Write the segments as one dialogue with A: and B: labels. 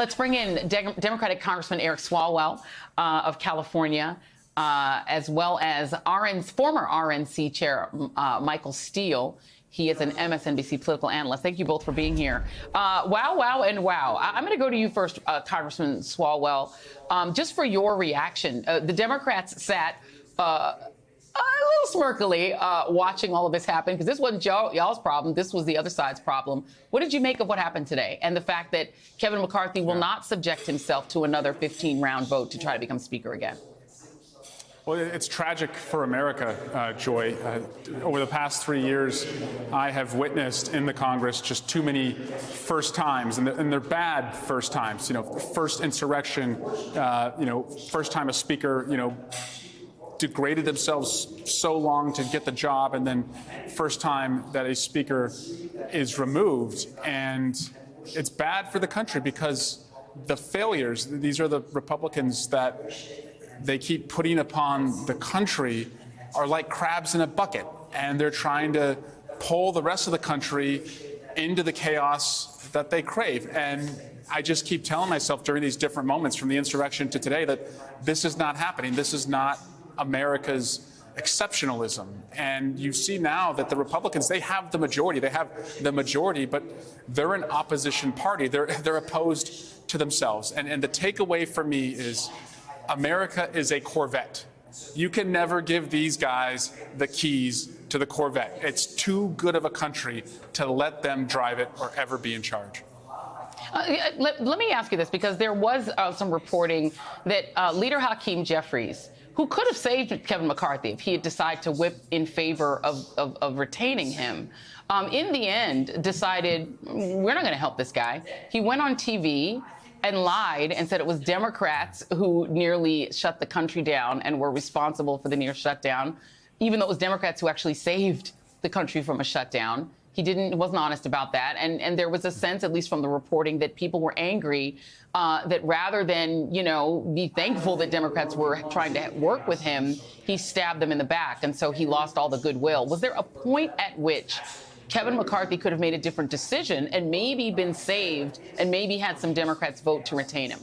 A: Let's bring in Democratic Congressman Eric Swalwell of California, as well as former RNC chair Michael Steele. He is an MSNBC political analyst. Thank you both for being here. Wow, and wow. I'm going to go to you first, Congressman Swalwell, just for your reaction. The Democrats sat a little smirkily watching all of this happen, because this wasn't y'all's problem. This was the other side's problem. What did you make of what happened today and the fact that Kevin McCarthy will not subject himself to another 15-round vote to try to become Speaker again?
B: Well, it's tragic for America, Joy. Over the past 3 years, I have witnessed in the Congress just too many first times, and they're bad first times. You know, first insurrection, first time a speaker, degraded themselves so long to get the job, and then first time that a speaker is removed. And it's bad for the country because the failures, these are the Republicans that they keep putting upon the country, are like crabs in a bucket, and they're trying to pull the rest of the country into the chaos that they crave. And I just keep telling myself during these different moments from the insurrection to today that this is not happening. This is not America's exceptionalism. And you see now that the Republicans, they have the majority. They have the majority, but they're an opposition party. They're opposed to themselves. And the takeaway for me is America is a Corvette. You can never give these guys the keys to the Corvette. It's too good of a country to let them drive it or ever be in charge.
A: Let me ask you this, because there was some reporting that Leader Hakeem Jeffries, who could have saved Kevin McCarthy if he had decided to whip in favor of retaining him, in the end decided, we're not going to help this guy. He went on TV and lied and said it was Democrats who nearly shut the country down and were responsible for the near shutdown, even though it was Democrats who actually saved the country from a shutdown. He wasn't honest about that. And there was a sense, at least from the reporting, that people were angry that rather than, be thankful that Democrats were trying to work with him, he stabbed them in the back. And so he lost all the goodwill. Was there a point at which Kevin McCarthy could have made a different decision and maybe been saved and maybe had some Democrats vote to retain him?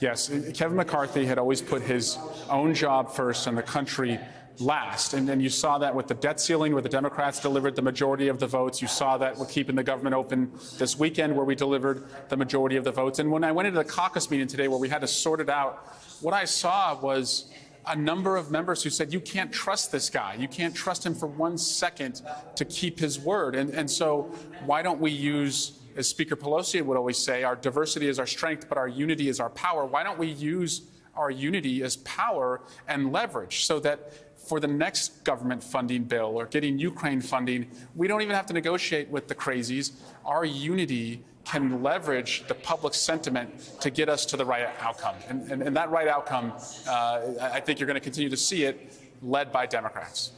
B: Yes, Kevin McCarthy had always put his own job first and the country last. And then you saw that with the debt ceiling, where the Democrats delivered the majority of the votes. You saw that with keeping the government open this weekend, where we delivered the majority of the votes. And when I went into the caucus meeting today, where we had to sort it out, what I saw was a number of members who said, you can't trust this guy. You can't trust him for 1 second to keep his word. And so why don't we use, as Speaker Pelosi would always say, our diversity is our strength, but our unity is our power. Why don't we use our unity as power and leverage so that for the next government funding bill or getting Ukraine funding, we don't even have to negotiate with the crazies. Our unity can leverage the public sentiment to get us to the right outcome. And that right outcome, I think you're going to continue to see it led by Democrats.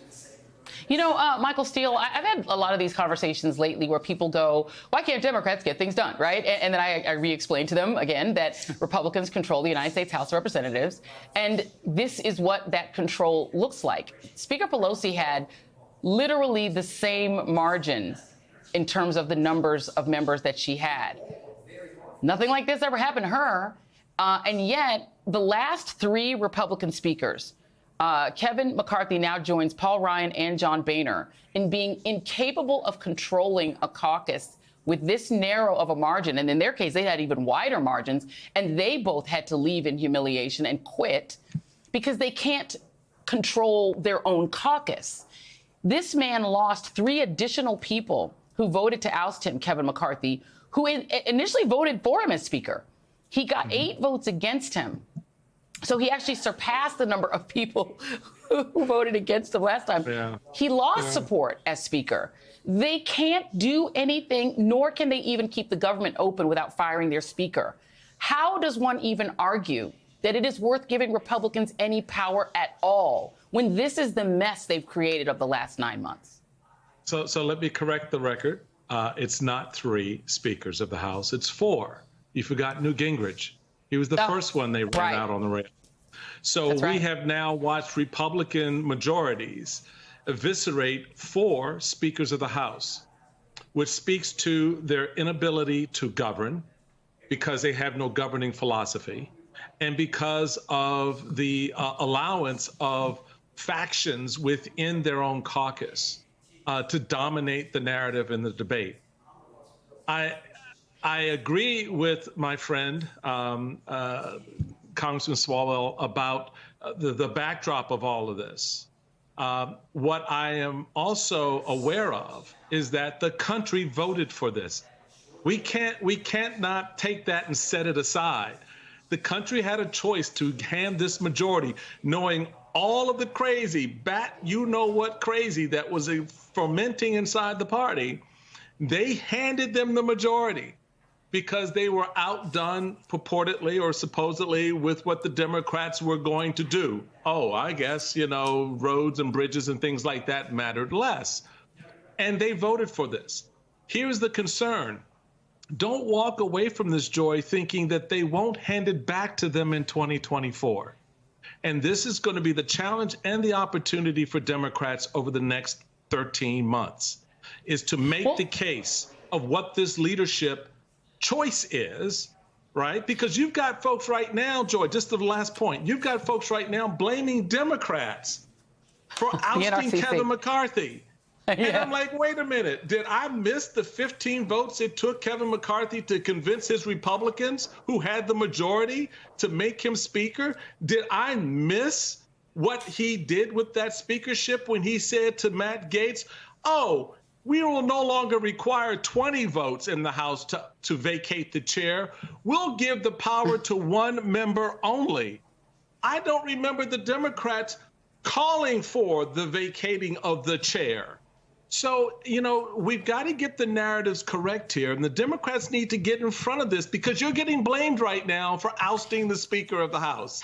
A: Michael Steele, I've had a lot of these conversations lately where people go, why can't Democrats get things done, right? And then I re-explain to them again that Republicans control the United States House of Representatives, and this is what that control looks like. Speaker Pelosi had literally the same margin in terms of the numbers of members that she had. Nothing like this ever happened to her, and yet the last 3 Republican speakers, Kevin McCarthy now joins Paul Ryan and John Boehner in being incapable of controlling a caucus with this narrow of a margin. And in their case, they had even wider margins, and they both had to leave in humiliation and quit because they can't control their own caucus. This man lost 3 additional people who voted to oust him, Kevin McCarthy, who initially voted for him as Speaker. He got 8 votes against him. So he actually surpassed the number of people who voted against him last time. Yeah. He lost support as Speaker. They can't do anything, nor can they even keep the government open without firing their Speaker. How does one even argue that it is worth giving Republicans any power at all when this is the mess they've created of the last 9 months?
C: So let me correct the record. It's not 3 speakers of the House. It's 4. You forgot Newt Gingrich. He was the first one they ran out on the rail. So we have now watched Republican majorities eviscerate 4 speakers of the House, which speaks to their inability to govern, because they have no governing philosophy, and because of the allowance of factions within their own caucus to dominate the narrative and the debate. I agree with my friend, Congressman Swalwell, about the backdrop of all of this. What I am also aware of is that the country voted for this. We can't not take that and set it aside. The country had a choice to hand this majority, knowing all of the crazy, you-know-what crazy that was fermenting inside the party. They handed them the majority because they were outdone purportedly or supposedly with what the Democrats were going to do. Oh, I guess, roads and bridges and things like that mattered less. And they voted for this. Here's the concern. Don't walk away from this, Joy, thinking that they won't hand it back to them in 2024. And this is going to be the challenge and the opportunity for Democrats over the next 13 months, is to make the case of what this leadership choice is, right? Because you've got folks right now, Joy, just to the last point, you've got folks right now blaming Democrats for ousting Kevin McCarthy. And I'm like, wait a minute, did I miss the 15 votes it took Kevin McCarthy to convince his Republicans, who had the majority, to make him speaker? Did I miss what he did with that speakership when he said to Matt Gaetz, oh, we will no longer require 20 votes in the House to vacate the chair. We'll give the power to one member only. I don't remember the Democrats calling for the vacating of the chair. So, we've got to get the narratives correct here, and the Democrats need to get in front of this, because you're getting blamed right now for ousting the Speaker of the House.